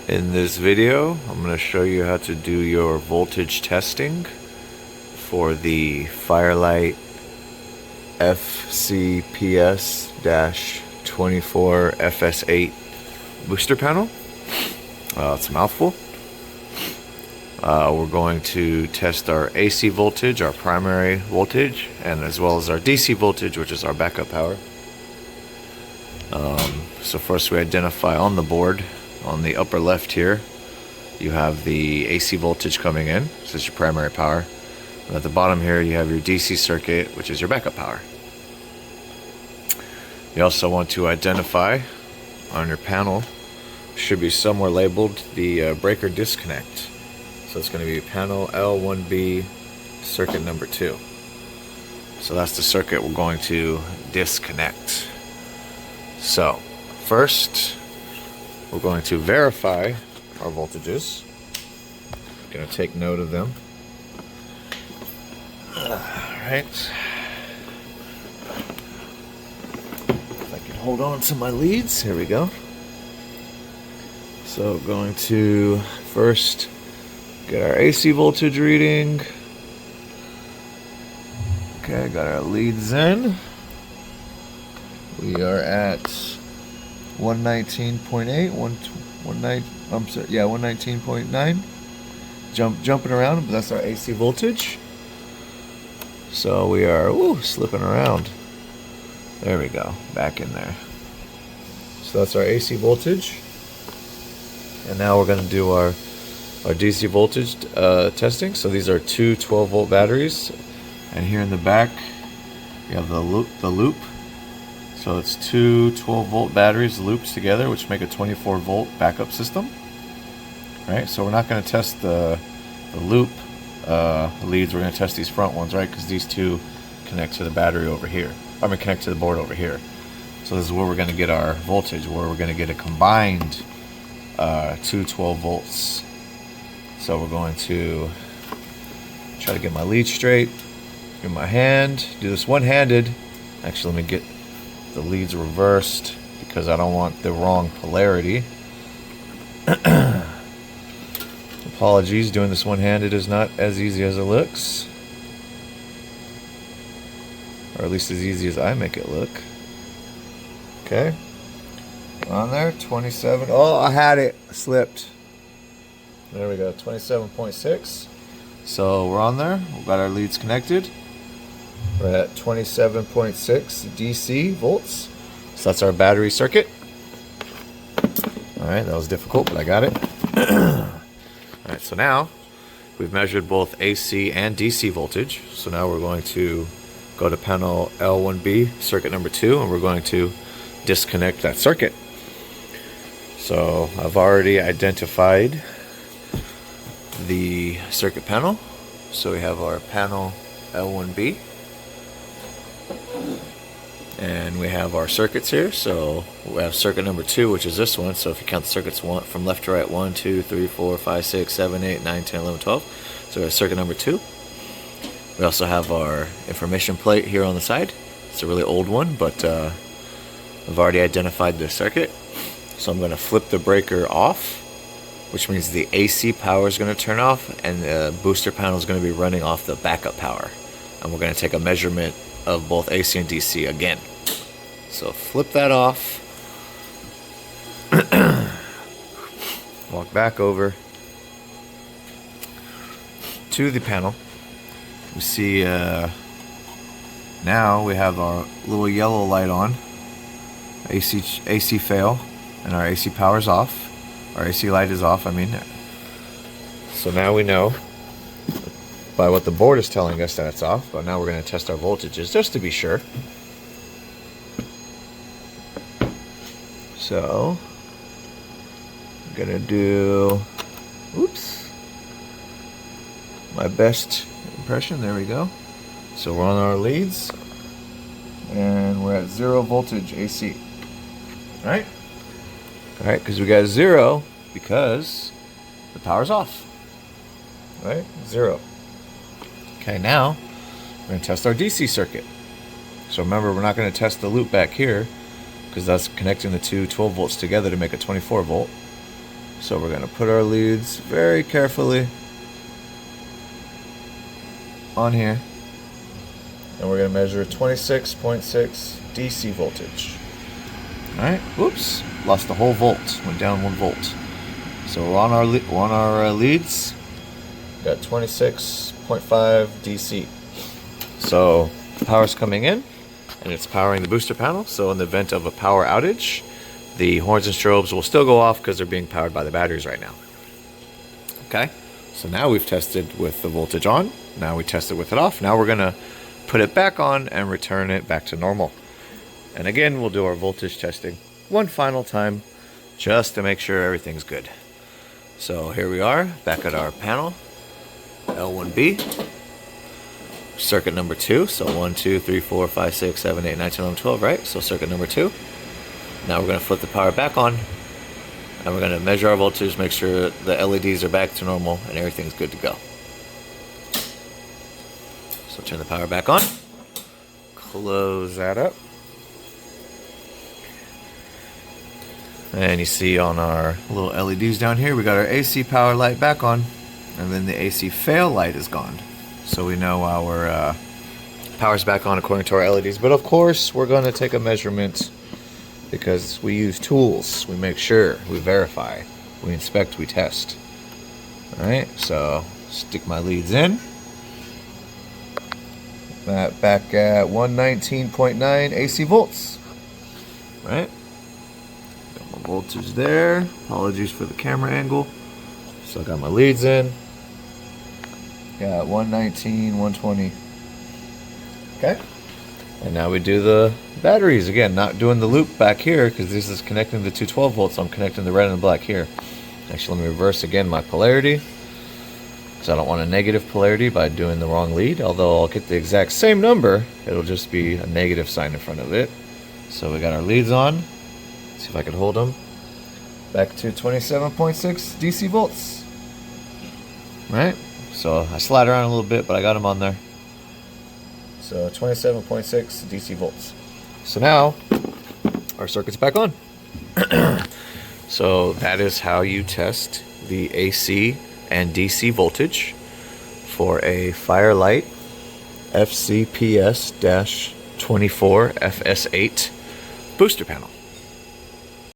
In this video, I'm going to show you how to do your voltage testing for the Fire-Lite FCPS-24FS8 booster panel. It's a mouthful. We're going to test our AC voltage, our primary voltage, and as well as our DC voltage, which is our backup power. So first we identify on the board, on the upper left here, you have the AC voltage coming in, so this is your primary power. And at the bottom here you have your DC circuit, which is your backup power. You also want to identify on your panel, should be somewhere labeled, the breaker disconnect. So it's going to be panel L1B circuit number 2. So that's the circuit we're going to disconnect. So first we're going to verify our voltages. I'm going to take note of them. Alright. If I can hold on to my leads, here we go. So going to first get our AC voltage reading. Okay, got our leads in. We are at 119.8, 119.9. Jumping around, but that's our AC voltage. So we are slipping around. There we go, back in there. So that's our AC voltage. And now we're going to do our DC voltage testing. So these are two 12-volt batteries, and here in the back we have the loop. So it's two 12-volt batteries looped together, which make a 24-volt backup system. Right. So we're not going to test the loop leads. We're going to test these front ones, right? Because these two connect to the battery over here. Connect to the board over here. So this is where we're going to get our voltage, where we're going to get a combined two 12 volts. So we're going to try to get my lead straight in my hand. Do this one-handed. Actually, let me get the leads reversed because I don't want the wrong polarity. Apologies, doing this one-handed is not as easy as it looks. Or at least as easy as I make it look. Okay. On there, 27. Oh, I had it. I slipped. There we go, 27.6. So we're on there. We've got our leads connected. We're at 27.6 DC volts. So that's our battery circuit. Alright, that was difficult, but I got it. Alright, so now we've measured both AC and DC voltage. So now we're going to go to panel L1B, circuit number 2, and we're going to disconnect that circuit. So I've already identified the circuit panel. So we have our panel L1B. And we have our circuits here. So we have circuit number 2, which is this one. So if you count the circuits from left to right, 1, 2, 3, 4, 5, 6, 7, 8, 9, 10, 11, 12. So we have circuit number 2. We also have our information plate here on the side. It's a really old one, but I've already identified the circuit. So I'm going to flip the breaker off, which means the AC power is going to turn off and the booster panel is going to be running off the backup power. And we're going to take a measurement of both AC and DC again. So flip that off. Walk back over to the panel. We see now we have our little yellow light on. AC fail, and our AC power's off. Our AC light is off, So now we know by what the board is telling us that it's off, but now we're going to test our voltages just to be sure. So I'm going to do my best impression. There we go. So we're on our leads and we're at 0 voltage AC. Alright, because we got 0 because the power's off. Right? 0. Okay, now we're going to test our DC circuit. So remember, we're not going to test the loop back here because that's connecting the two 12 volts together to make a 24 volt. So we're going to put our leads very carefully on here. And we're going to measure 26.6 DC voltage. Alright, whoops, lost the whole volt, went down 1 volt. So we're on our leads, got 26.5 DC. So power's coming in, and it's powering the booster panel. So in the event of a power outage, the horns and strobes will still go off because they're being powered by the batteries right now. Okay, so now we've tested with the voltage on, now we tested with it off. Now we're going to put it back on and return it back to normal. And again, we'll do our voltage testing one final time just to make sure everything's good. So here we are back at our panel, L1B, circuit number 2. So 1, 2, 3, 4, 5, 6, 7, 8, 9, 10, 11, 12, right? So circuit number 2. Now we're going to flip the power back on, and we're going to measure our voltage, make sure the LEDs are back to normal and everything's good to go. So turn the power back on, close that up. And you see on our little LEDs down here, we got our AC power light back on, and then the AC fail light is gone. So we know our power's back on according to our LEDs. But of course, we're going to take a measurement because we use tools. We make sure, we verify, we inspect, we test. Alright, so stick my leads in. That back at 119.9 AC volts. Right? Got my voltage there. Apologies for the camera angle. So I got my leads in. Got 119, 120. Okay. And now we do the batteries. Again, not doing the loop back here because this is connecting the 212 volts. So I'm connecting the red and the black here. Actually, let me reverse again my polarity, because I don't want a negative polarity by doing the wrong lead. Although I'll get the exact same number, it'll just be a negative sign in front of it. So we got our leads on. Let's see if I can hold them. Back to 27.6 DC volts. Right? So I slide around a little bit, but I got them on there. So 27.6 DC volts. So now our circuit's back on. So that is how you test the AC and DC voltage for a Fire-Lite FCPS-24FS8 booster panel.